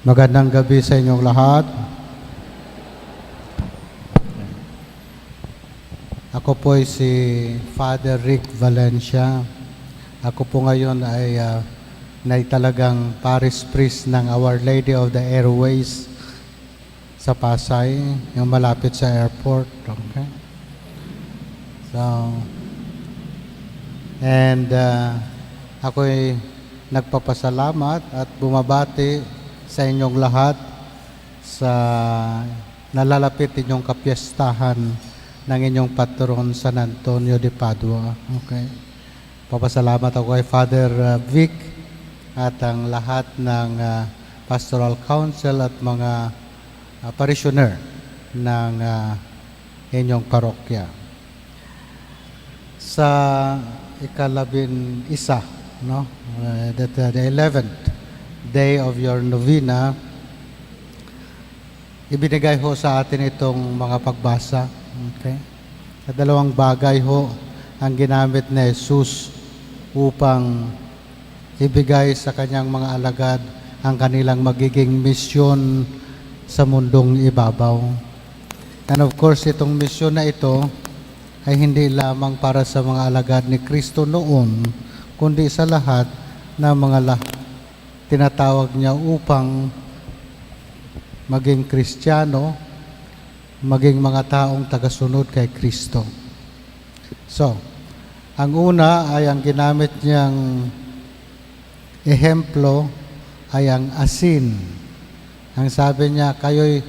Magandang gabi sa inyong lahat. Ako po ay si Father Rick Valencia. Ako po ngayon ay talagang parish priest ng Our Lady of the Airways sa Pasay, yung malapit sa airport. Okay? So, and ako ay nagpapasalamat at bumabati sa inyong lahat sa nalalapit inyong kapiyastahan ng inyong patron San Antonio de Padua. Okay. Papasalamat ako kay Father Vic at ang lahat ng Pastoral Council at mga parishioner ng inyong parokya. Sa ika-11, no? The 11th day of your novena, ibinigay ho sa atin itong mga pagbasa. Okay? Sa dalawang bagay ho ang ginamit ni Jesus upang ibigay sa kanyang mga alagad ang kanilang magiging misyon sa mundong ibabaw. And of course, itong misyon na ito ay hindi lamang para sa mga alagad ni Kristo noon, kundi sa lahat ng mga tinatawag niya upang maging Kristiyano, maging mga taong tagasunod kay Kristo. So, ang una ay ang ginamit niyang ehemplo ay ang asin. Ang sabi niya, kayo'y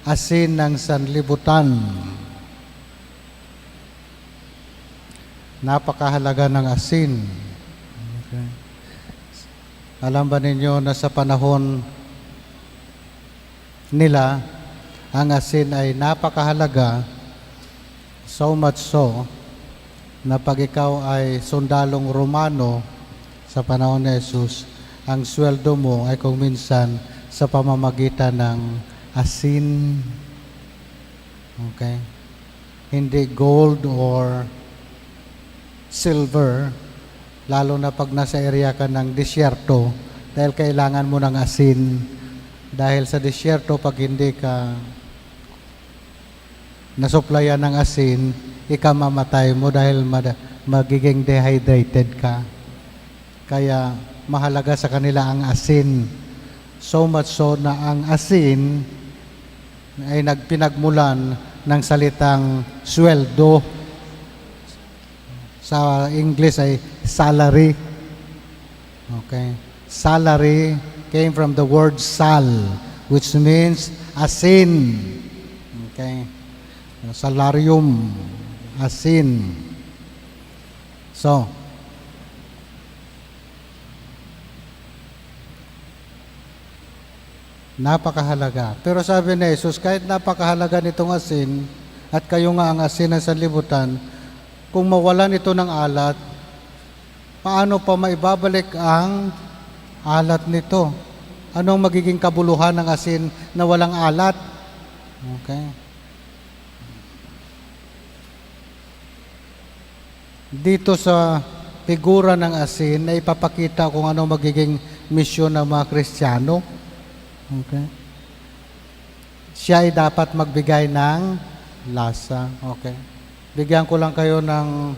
asin ng sanlibutan. Napakahalaga ng asin. Okay. Alam ba ninyo na sa panahon nila, ang asin ay napakahalaga, so much so, na pag ikaw ay sundalong Romano sa panahon ni Jesus, ang sweldo mo ay kung minsan sa pamamagitan ng asin. Okay? Hindi gold or silver, lalo na pag nasa area ka ng disyerto, dahil kailangan mo ng asin. Dahil sa disyerto, pag hindi ka nasuplayan ng asin, ikamamatay mo dahil magiging dehydrated ka. Kaya mahalaga sa kanila ang asin. So much so na ang asin ay nagpinagmulan ng salitang sweldo. Sa English ay salary. Okay. Salary came from the word sal, which means asin. Okay. Salarium, asin. So, napakahalaga. Pero sabi ni Jesus, kahit napakahalaga nitong asin, at kayo nga ang asin ng sanlibutan, kung mawalan ito ng alat, paano pa maibabalik ang alat nito? Anong magiging kabuluhan ng asin na walang alat? Okay. Dito sa figura ng asin na ipapakita kung ano magiging misyon ng mga Kristiyano. Okay. Siya ay dapat magbigay ng lasa. Okay. Bigyan ko lang kayo ng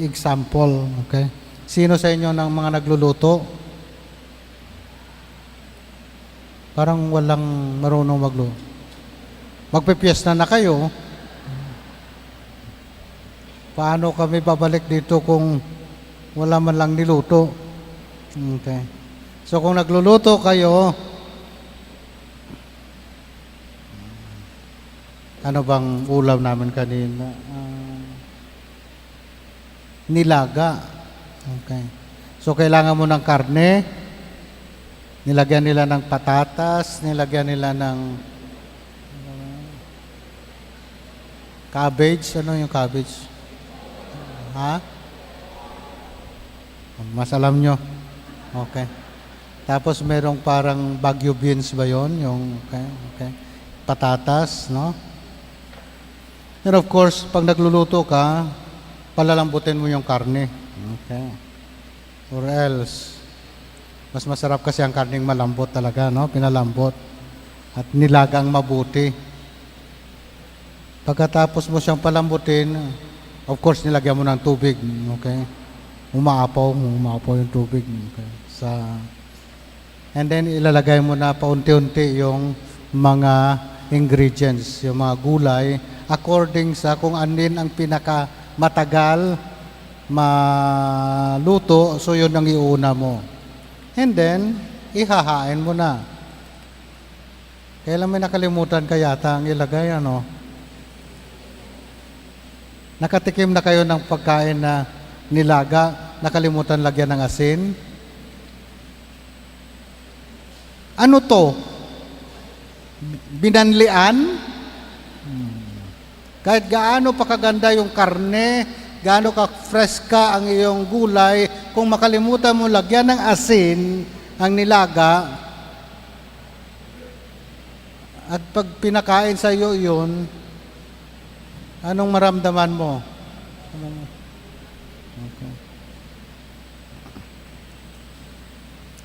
example. Okay. Sino sa inyo ng mga nagluluto? Parang walang marunong magluto. Magpipiesta na kayo. Paano kami babalik dito kung wala man lang niluto? Okay. So kung nagluluto kayo, ano bang ulam namin kanina? Nilaga. Okay. So kailangan mo ng karne, nilagyan nila ng patatas, nilagyan nila ng cabbage. Ano yung cabbage? Ha? Mas alam nyo. Okay. Tapos merong parang Baguio beans ba yon? Yung, okay. Patatas, no? And of course, pag nagluluto ka, palalambutin mo yung karne. Okay. Or else, Mas masarap kasi ang karning malambot talaga, no? Pinalambot. At nilagang mabuti. Pagkatapos mo siyang palambutin, of course, nilagyan mo ng tubig, okay? Umaapaw yung tubig. Okay? And then, ilalagay mo na paunti-unti yung mga ingredients, yung mga gulay, according sa kung anin ang pinakamatagal maluto, so yun ang iuna mo. And then, ihahain mo na. Kailan may nakalimutan ka yata ang ilagay, ano? Nakatikim na kayo ng pagkain na nilaga, nakalimutan lagyan ng asin? Ano to? Binanlian? Kahit gaano pa kaganda yung karne, gaano ka freska ang iyong gulay, kung makalimutan mo lagyan ng asin ang nilaga, at pag pinakain sa iyo yun, anong maramdaman mo? Okay.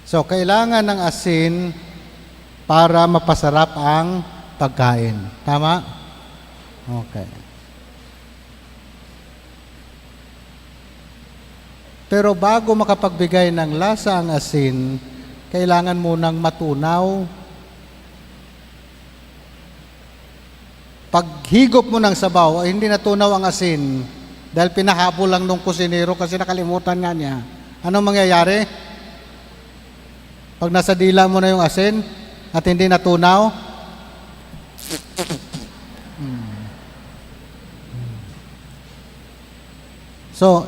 So, kailangan ng asin para mapasarap ang pagkain. Tama? Okay. Pero bago makapagbigay ng lasa ang asin, kailangan munang matunaw. Paghigop mo ng sabaw, ay hindi natunaw ang asin dahil pinahabol lang nung kusinero kasi nakalimutan nga niya. Anong mangyayari? Pag nasa dila mo na yung asin at hindi natunaw, so,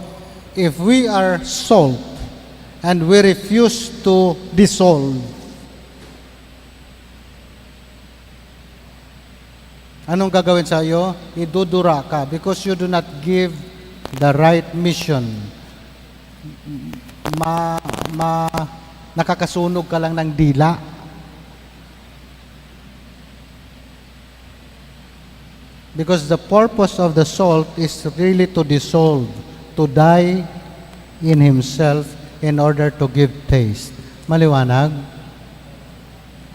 if we are salt and we refuse to dissolve, anong gagawin sa iyo? Idudura ka because you do not give the right mission. Nakakasunog ka lang ng dila. Because the purpose of the salt is really to dissolve, to die in himself in order to give taste. Maliwanag?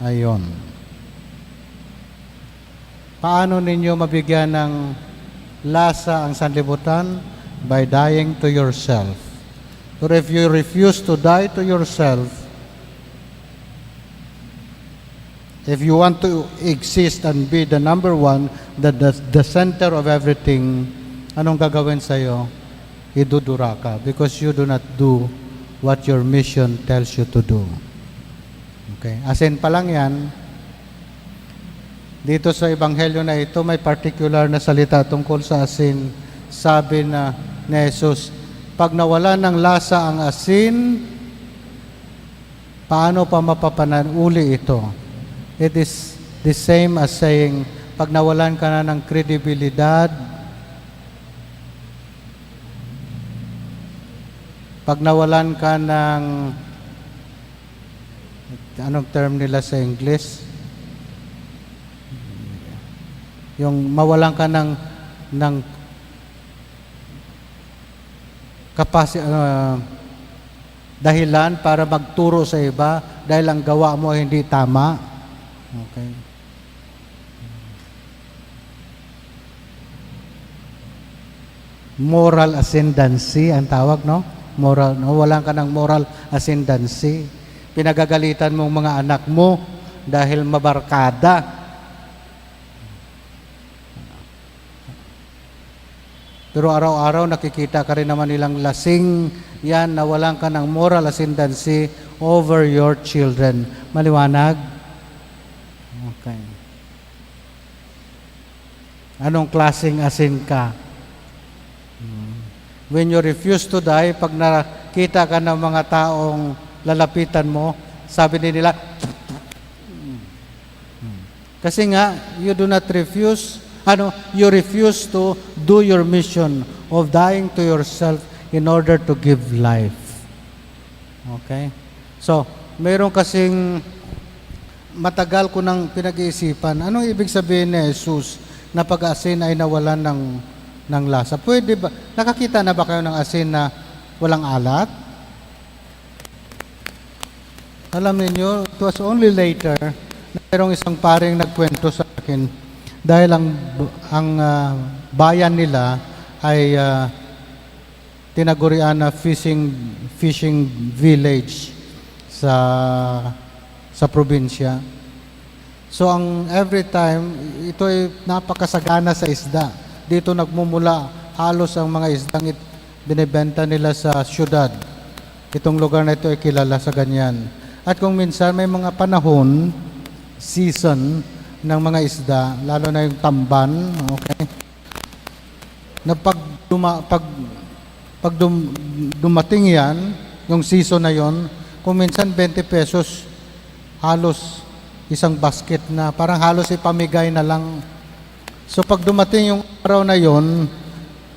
Ayon. Paano ninyo mabigyan ng lasa ang sanlibutan? By dying to yourself. But if you refuse to die to yourself, if you want to exist and be the number one, the center of everything, anong gagawin sa'yo? Idudura ka because you do not do what your mission tells you to do. Okay? Asin pa lang yan. Dito sa Ebanghelyo na ito, may particular na salita tungkol sa asin. Sabi na ni Jesus, pag nawala ng lasa ang asin, paano pa mapapanuli ito? It is the same as saying, pag nawalan ka na ng kredibilidad, pag nawalan ka ng, anong term nila sa English? Yung mawalan ka ng dahilan para magturo sa iba dahil ang gawa mo hindi tama. Okay. Moral ascendancy ang tawag, no? Moral, no? Walang ka ng moral ascendancy. Pinagagalitan mong mga anak mo dahil mabarkada. Pero araw-araw nakikita ka rin naman nilang lasing yan na walang ka ng moral ascendancy over your children. Maliwanag? Okay. Anong klaseng asin ka? When you refuse to die, pag nakita ka ng mga taong lalapitan mo, sabi nila, kasi nga, you do not refuse, you refuse to do your mission of dying to yourself in order to give life. Okay? So, mayroon kasing matagal ko nang pinag-iisipan, anong ibig sabihin ni Jesus na pag-asin ay nawalan ng lasa? Pwede ba? Nakakita na ba kayo ng asin na walang alat? Alam niyo, it was only later na mayroong isang paring nagkwento sa akin dahil ang bayan nila ay tinagurian na fishing village sa probinsya. So ang every time, ito ay napakasagana sa isda. Dito nagmumula halos ang mga isdang binibenta nila sa syudad. Itong lugar na ito ay kilala sa ganyan. At kung minsan may mga panahon, season ng mga isda, lalo na yung tamban, okay? Na dumating yan, yung season na yon, kung minsan 20 pesos, halos isang basket na, parang halos ipamigay na lang. So pag dumating yung araw na yon,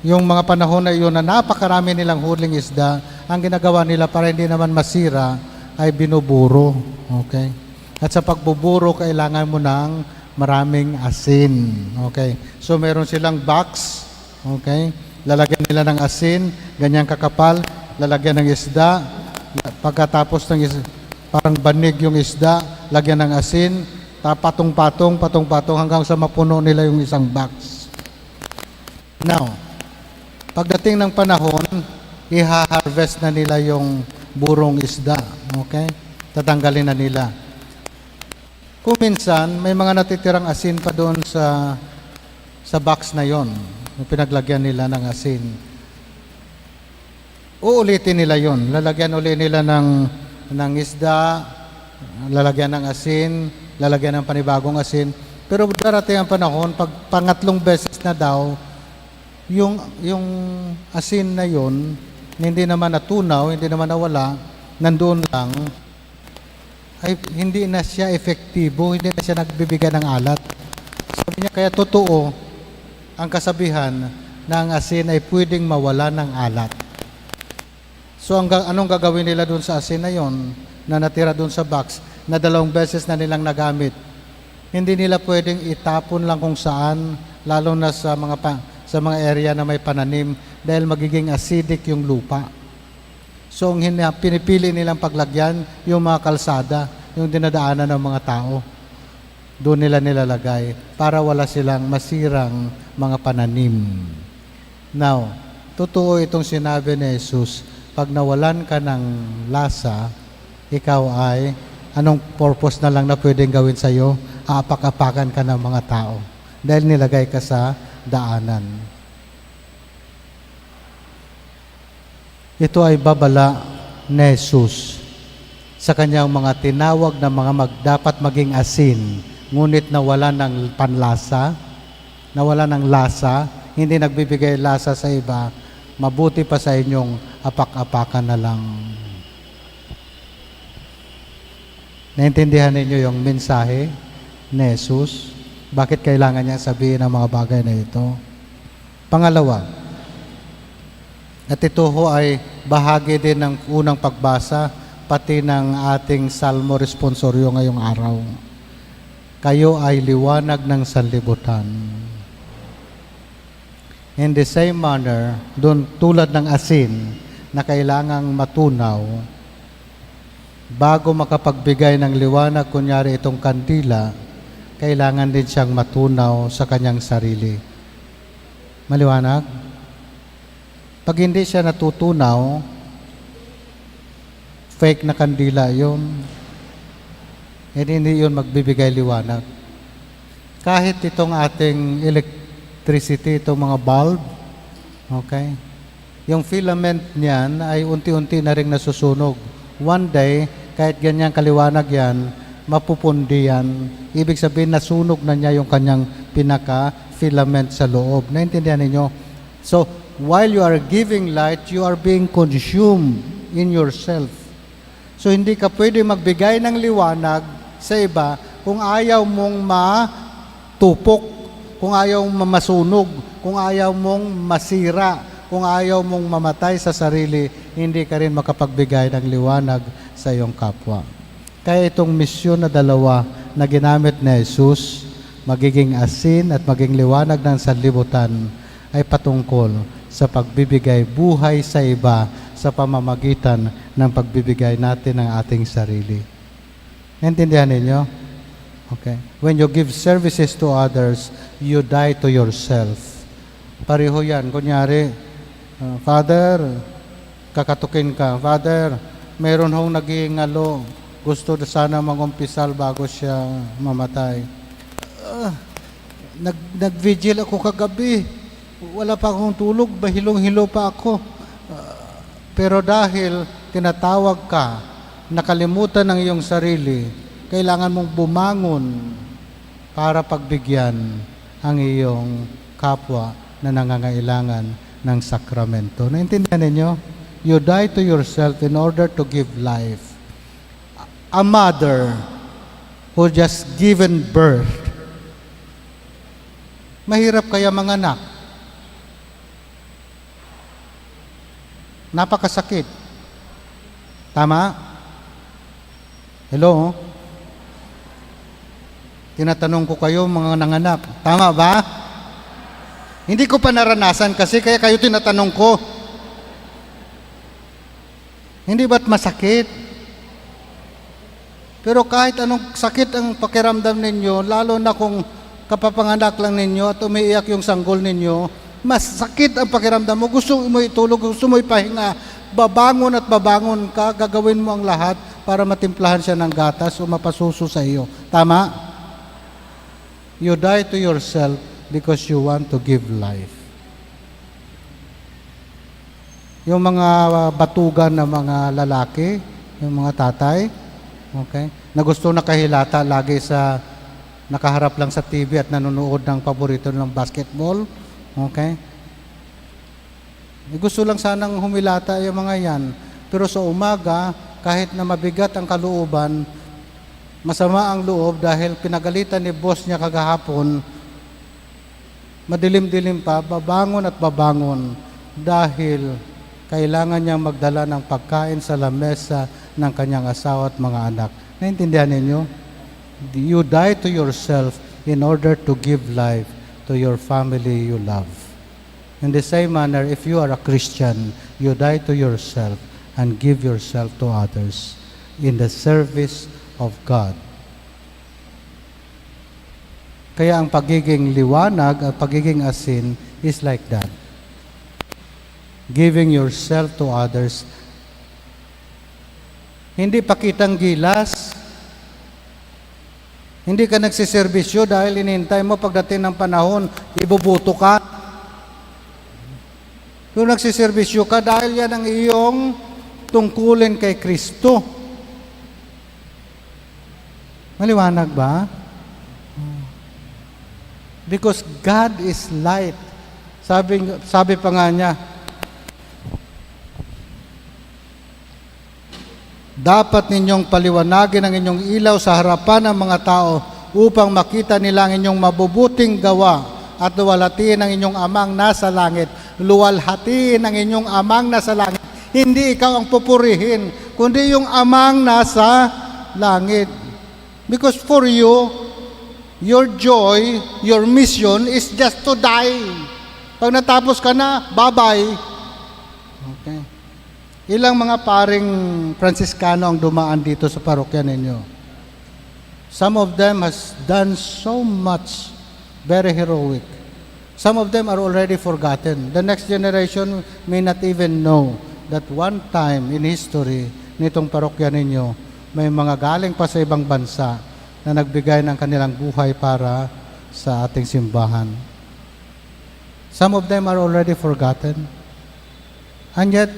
yung mga panahon na yun na napakarami nilang huling isda, ang ginagawa nila para hindi naman masira ay binuburo. Okay? At sa pagbuburo, kailangan mo ng maraming asin. Okay? So meron silang box. Okay? Lalagyan nila ng asin, ganyang kakapal, lalagyan ng isda. Pagkatapos ng parang banig yung isda, lagyan ng asin, patong-patong hanggang sa mapuno nila yung isang box. Now, pagdating ng panahon, iha-harvest na nila yung burong isda. Okay? Tatanggalin na nila. Kung minsan, may mga natitirang asin pa doon sa box na yon, yung pinaglagyan nila ng asin. Uulitin nila yon. Lalagyan uli nila ng isda, lalagyan ng asin, lalagyan ng panibagong asin. Pero darating ang panahon, pag pangatlong beses na daw, yung asin na yon, hindi naman natunaw, hindi naman nawala, nandoon lang, ay hindi na siya efektibo, hindi na siya nagbibigay ng alat. Sabi niya, kaya totoo ang kasabihan na ang asin ay pwedeng mawala ng alat. So anong gagawin nila doon sa asin na yon, na natira doon sa box, na 2 beses na nilang nagamit? Hindi nila pwedeng itapon lang kung saan, lalo na sa mga area na may pananim, dahil magiging acidic yung lupa. So ang pinipili nilang paglagyan, yung mga kalsada, yung dinadaanan ng mga tao, doon nila nilalagay para wala silang masirang mga pananim. Now, totoo itong sinabi ni Jesus, pag nawalan ka ng lasa, ikaw ay, anong purpose na lang na pwedeng gawin sa'yo? Aapak-apakan ka ng mga tao dahil nilagay ka sa daanan. Ito ay babala ni Jesus sa kanyang mga tinawag na mga dapat maging asin, ngunit nawala ng panlasa, nawala ng lasa, hindi nagbibigay lasa sa iba, mabuti pa sa inyong apak-apakan na lang. Naintindihan ninyo yung mensahe ni Jesus? Bakit kailangan niya sabihin ang mga bagay na ito? Pangalawa, at ito ho ay bahagi din ng unang pagbasa, pati ng ating salmo responsoryo ngayong araw. Kayo ay liwanag ng sanlibutan. In the same manner, doon tulad ng asin na kailangang matunaw, bago makapagbigay ng liwanag, kunyari itong kandila, kailangan din siyang matunaw sa kanyang sarili. Maliwanag? Pag hindi siya natutunaw, fake na kandila yun. Hindi yun magbibigay liwanag. Kahit itong ating electricity, itong mga bulb, okay? Yung filament niyan ay unti-unti na rin nasusunog. One day, kahit ganyan kaliwanag yan, mapupundi yan. Ibig sabihin, nasunog na niya yung kanyang pinaka-filament sa loob. Naintindihan ninyo? So, while you are giving light, you are being consumed in yourself. So, hindi ka pwede magbigay ng liwanag sa iba kung ayaw mong matupok, kung ayaw mong masunog, kung ayaw mong masira, kung ayaw mong mamatay sa sarili, hindi ka rin makapagbigay ng liwanag sa iyong kapwa. Kaya itong misyon na dalawa na ginamit ni Jesus, magiging asin at maging liwanag ng sanlibutan, ay patungkol sa pagbibigay buhay sa iba sa pamamagitan ng pagbibigay natin ng ating sarili. Naintindihan ninyo? Okay. When you give services to others, you die to yourself. Pareho yan. Kunyari, Father, kakatukin ka. Father, meron hong nag-iingalo. Gusto na sana mag-umpisal bago siya mamatay. Nag-vigil ako kagabi. Wala pa akong tulog. Bahilong-hilo pa ako. Pero dahil tinatawag ka, nakalimutan ng iyong sarili, kailangan mong bumangon para pagbigyan ang iyong kapwa na nangangailangan ng sakramento. Naintindihan ninyo? You die to yourself in order to give life. A mother who just given birth, mahirap kaya manganak. Napakasakit. Tama? Hello? Tinatanong ko kayo mga nanganak. Tama ba? Hindi ko pa naranasan kasi kaya kayo tinatanong ko. Hindi ba't masakit? Pero kahit anong sakit ang pakiramdam ninyo, lalo na kung kapapanganak lang ninyo at umiiyak yung sanggol ninyo, mas sakit ang pakiramdam mo. Gusto mo itulog, gusto mo ipahinga. Babangon at babangon ka, gagawin mo ang lahat para matimplahan siya ng gatas o mapasuso sa iyo. Tama? You die to yourself because you want to give life. Yung mga batugan na mga lalaki, yung mga tatay, okay, na gusto nakahilata lagi sa nakaharap lang sa TV at nanonood ng paborito ng basketball, okay? Gusto lang sanang humilata yung mga yan. Pero sa umaga, kahit na mabigat ang kalooban, masama ang loob dahil pinagalitan ni boss niya kagahapon, madilim-dilim pa, babangon at babangon dahil kailangan niyang magdala ng pagkain sa lamesa ng kanyang asawa at mga anak. Naintindihan ninyo? You die to yourself in order to give life to your family you love. In the same manner, if you are a Christian, you die to yourself and give yourself to others in the service of God. Kaya ang pagiging liwanag at pagiging asin is like that. Giving yourself to others. Hindi pakitang gilas. Hindi ka nagsiservisyo dahil inintay mo pagdating ng panahon, ibubuto ka. Kung nagsiservisyo ka dahil yan ang iyong tungkulin kay Kristo. Maliwanag ba? Because God is light. Sabi pa nga niya, dapat ninyong paliwanagin ang inyong ilaw sa harapan ng mga tao upang makita nila ang inyong mabubuting gawa at luwalhatiin ang inyong amang nasa langit. Luwalhatiin ang inyong amang nasa langit. Hindi ikaw ang pupurihin, kundi yung amang nasa langit. Because for you, your joy, your mission is just to die. Pag natapos ka na, bye-bye. Okay. Ilang mga paring Franciscano ang dumaan dito sa parokya ninyo? Some of them has done so much, very heroic. Some of them are already forgotten. The next generation may not even know that one time in history nitong parokya ninyo, may mga galing pa sa ibang bansa na nagbigay ng kanilang buhay para sa ating simbahan. Some of them are already forgotten. And yet,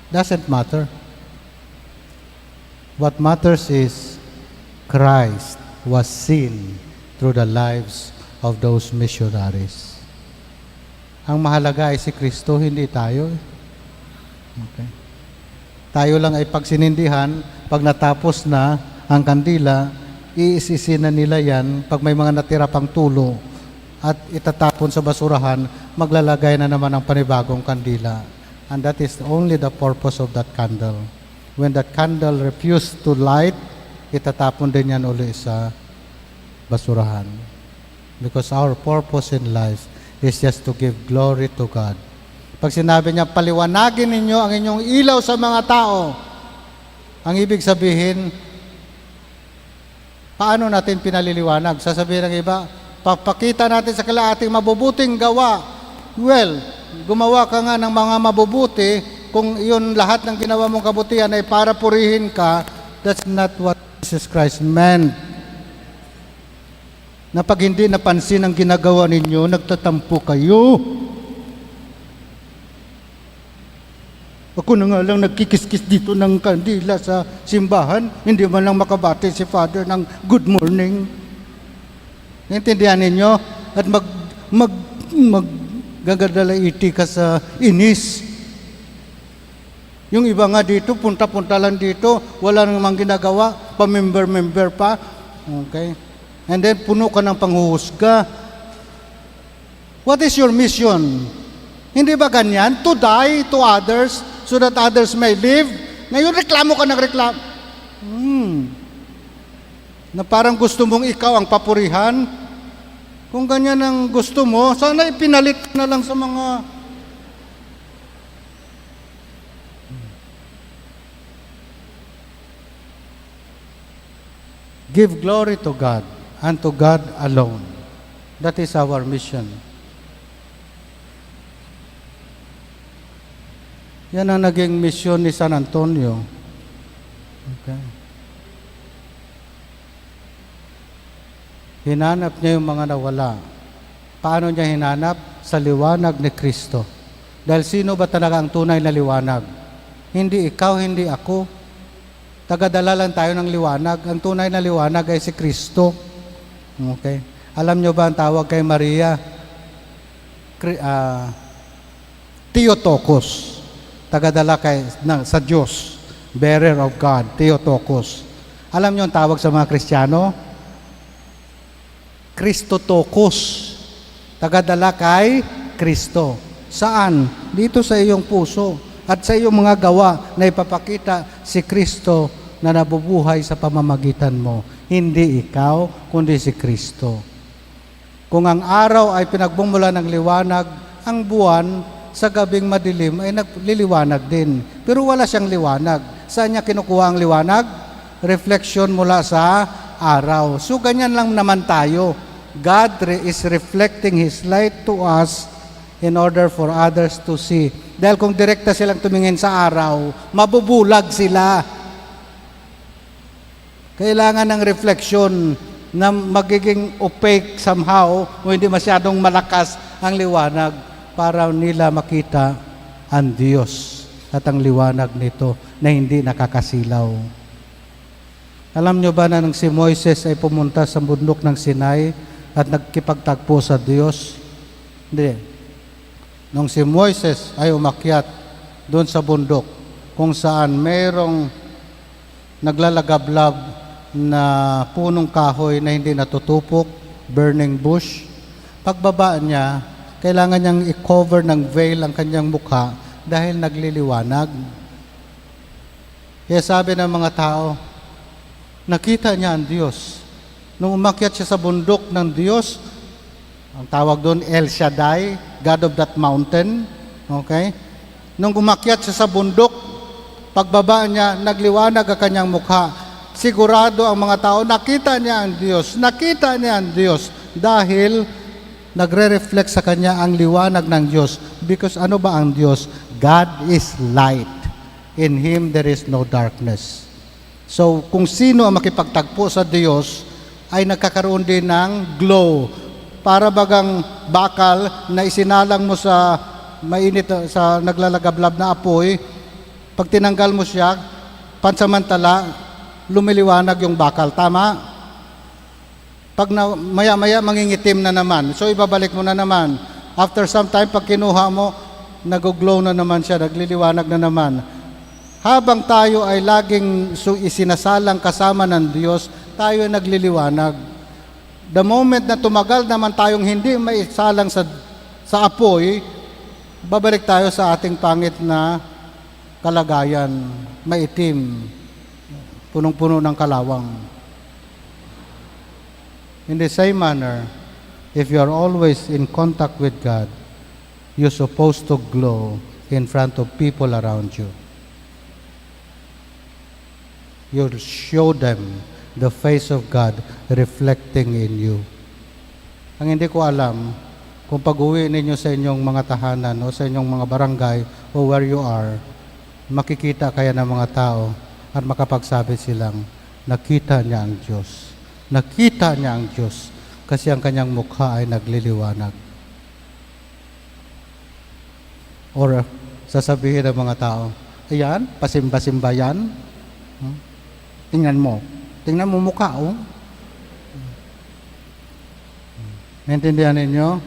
doesn't matter. What matters is Christ was seen through the lives of those missionaries. Ang mahalaga ay si Kristo, hindi tayo. Okay. Tayo lang ay pagsinindihan, pag natapos na ang kandila, iisisi na nila yan, pag may mga natira pang tulo, at itatapon sa basurahan, maglalagay na naman ng panibagong kandila. And that is only the purpose of that candle. When that candle refused to light, itatapon din yan uli sa basurahan. Because our purpose in life is just to give glory to God. Pag sinabi niya, paliwanagin ninyo ang inyong ilaw sa mga tao, ang ibig sabihin, Paano natin pinaliliwanag? Sasabihin ng iba, papakita natin sa kanila ating mabubuting gawa. Well, gumawa ka nga ng mga mabubuti, kung iyon lahat ng ginawa mong kabutihan ay para purihin ka, that's not what Jesus Christ meant. Na pag hindi napansin ang ginagawa ninyo, nagtatampo kayo. Ako na nga lang nagkikiskis dito ng kandila sa simbahan, hindi man lang makabati si Father ng good morning. Naintindihan ninyo? At gagadalaiti ka sa inis. Yung iba nga dito, punta-punta lang dito, wala namang ginagawa, pa-member-member pa. Okay? And then puno ka ng panghuhusga. What is your mission? Hindi ba ganyan? To die to others so that others may live? Ngayon reklamo ka ng reklamo. Na parang gusto mong ikaw ang papurihan. Kung ganyan ang gusto mo, sana ipinalit na lang sa mga... Give glory to God and to God alone. That is our mission. Yan ang naging mission ni San Antonio. Okay. Hinanap niya yung mga nawala. Paano niya hinanap? Sa liwanag ni Kristo. Dahil sino ba talaga ang tunay na liwanag? Hindi ikaw, hindi ako. Tagadala lang tayo ng liwanag. Ang tunay na liwanag ay si Kristo. Okay. Alam niyo ba ang tawag kay Maria? Theotokos. Tagadala sa Diyos. Bearer of God. Theotokos. Alam niyo ang tawag sa mga Kristiyano? Christotokos. Tagadala kay Kristo. Saan? Dito sa iyong puso. At sa iyong mga gawa na ipapakita si Kristo na nabubuhay sa pamamagitan mo. Hindi ikaw, kundi si Kristo. Kung ang araw ay pinagbumula ng liwanag, ang buwan sa gabing madilim ay nagliliwanag din. Pero wala siyang liwanag. Saan niya kinukuha ang liwanag? Reflection mula sa araw. So ganyan lang naman tayo. God is reflecting His light to us in order for others to see. Dahil kung direkta silang tumingin sa araw, mabubulag sila. Kailangan ng reflection na magiging opaque somehow o hindi masyadong malakas ang liwanag para nila makita ang Diyos at ang liwanag nito na hindi nakakasilaw. Alam nyo ba na nang si Moises ay pumunta sa bundok ng Sinai at nagkipagtagpo sa Diyos? Hindi. Nung si Moises ay umakyat doon sa bundok kung saan mayroong naglalagablab na punong kahoy na hindi natutupok, burning bush, pagbaba niya, kailangan niyang i-cover ng veil ang kanyang mukha dahil nagliliwanag. Kaya sabi ng mga tao, nakita niya ang Diyos. Nung umakyat siya sa bundok ng Diyos, ang tawag doon El Shaddai, God of that mountain. Okay? Nung umakyat siya sa bundok, pagbaba niya, nagliwanag ang kanyang mukha. Sigurado ang mga tao, nakita niya ang Diyos. Nakita niya ang Diyos dahil nagre-reflect sa kanya ang liwanag ng Diyos. Because ano ba ang Diyos? God is light. In Him there is no darkness. So, kung sino ang makipagtagpo sa Diyos, ay nagkakaroon din ng glow. Para bagang bakal na isinalang mo sa mainit, sa naglalagablab na apoy, pag tinanggal mo siya, pansamantala, lumiliwanag yung bakal. Tama? Pag maya-maya mangingitim na naman. So, ibabalik mo na naman. After some time, pag kinuha mo, nag-glow na naman siya, nagliliwanag na naman. Habang tayo ay laging isinasalang kasama ng Diyos, tayo ay nagliliwanag. The moment na tumagal naman tayong hindi maisalang sa apoy, babalik tayo sa ating pangit na kalagayan, maitim, punong-puno ng kalawang. In the same manner, if you are always in contact with God, you're supposed to glow in front of people around you. You'll show them the face of God reflecting in you. Ang hindi ko alam, kung pag-uwi ninyo sa inyong mga tahanan o sa inyong mga barangay o where you are, makikita kaya ng mga tao at makapagsabi silang, nakita niya ang Diyos. Nakita niya ang Diyos kasi ang kanyang mukha ay nagliliwanag. Or sasabihin ng mga tao, ayan, pasimba-simba yan. Tingnan mo mukha, oh. Naintindihan ninyo?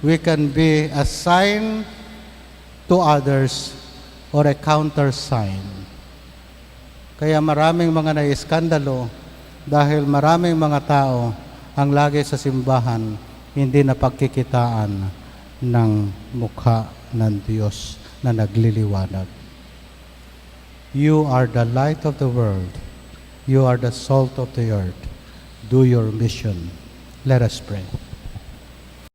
We can be a sign to others or a counter sign. Kaya maraming mga naiskandalo dahil maraming mga tao ang lagi sa simbahan hindi napagkikitaan ng mukha ng Diyos na nagliliwanag. You are the light of the world. You are the salt of the earth. Do your mission. Let us pray.